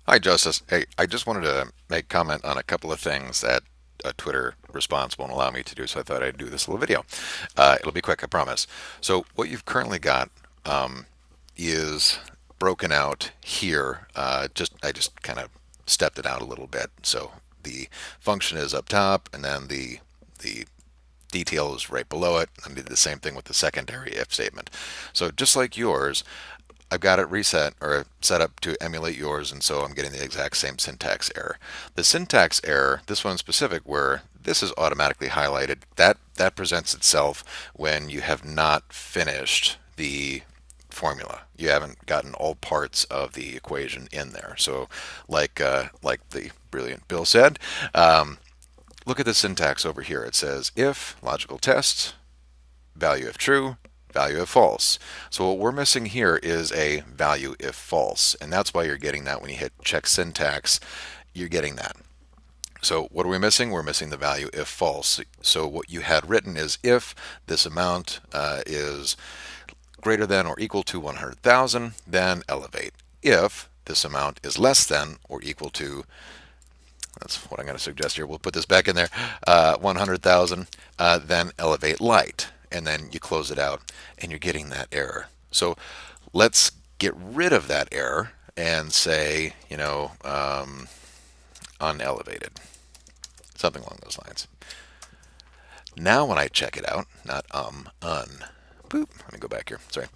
Hi, Justice. Hey, I just wanted to make comment on a couple of things that a Twitter response won't allow me to do, so I thought I'd do this little video. It'll be quick, I promise. So what you've currently got is broken out here. I just kind of stepped it out a little bit. So the function is up top, and then the detail is right below it. I did the same thing with the secondary if statement. So just like yours, I've got it reset or set up to emulate yours, and so I'm getting the exact same syntax error. The syntax error, this one specific, where this is automatically highlighted, that presents itself when you have not finished the formula. You haven't gotten all parts of the equation in there. So, like the brilliant Bill said, look at the syntax over here. It says if logical test, value if true, value if false. So what we're missing here is a value if false, and that's why you're getting that when you hit check syntax, you're getting that. So what are we missing? We're missing the value if false. So what you had written is if this amount is greater than or equal to 100,000, then elevate. If this amount is less than or equal to, that's what I'm going to suggest here. We'll put this back in there. 100,000, then elevate light. And then you close it out and you're getting that error. So let's get rid of that error and say, unelevated. Something along those lines. Now when I check it out, not boop, let me go back here, sorry.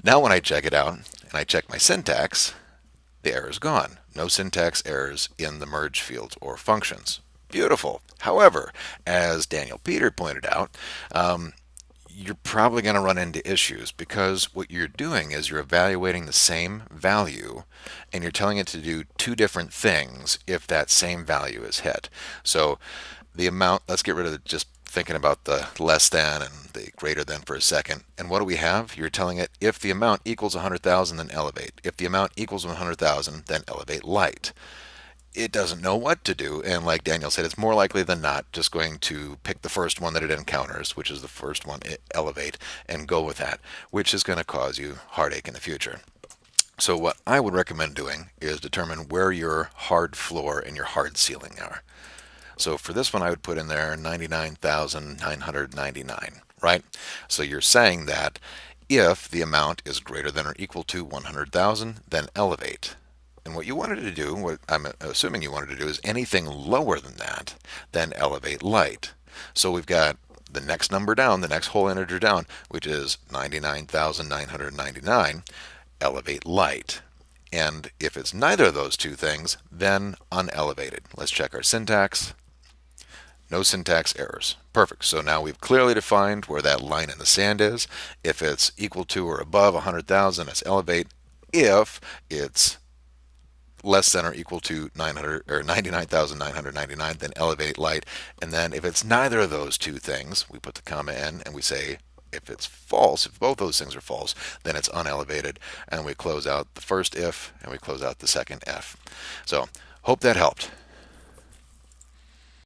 Now when I check it out and I check my syntax, the error is gone. No syntax errors in the merge fields or functions. Beautiful. However, as Daniel Peter pointed out, you're probably going to run into issues because what you're doing is you're evaluating the same value and you're telling it to do two different things if that same value is hit. So the amount, let's get rid of just thinking about the less than and the greater than for a second. And what do we have? You're telling it if the amount equals 100,000, then elevate. If the amount equals 100,000, then elevate light. It doesn't know what to do, and like Daniel said, it's more likely than not just going to pick the first one that it encounters, which is the first one, elevate, and go with that, which is going to cause you heartache in the future. So what I would recommend doing is determine where your hard floor and your hard ceiling are. So for this one, I would put in there 99,999, right? So you're saying that if the amount is greater than or equal to 100,000, then elevate. And what you wanted to do, what I'm assuming you wanted to do, is anything lower than that, then elevate light. So we've got the next number down, the next whole integer down, which is 99,999, elevate light. And if it's neither of those two things, then unelevated. Let's check our syntax. No syntax errors. Perfect. So now we've clearly defined where that line in the sand is. If it's equal to or above 100,000, it's elevate. If it's less than or equal to 900 or 99,999, then elevate light. And then if it's neither of those two things, we put the comma in and we say if it's false, if both those things are false, then it's unelevated. And we close out the first if and we close out the second if. So hope that helped.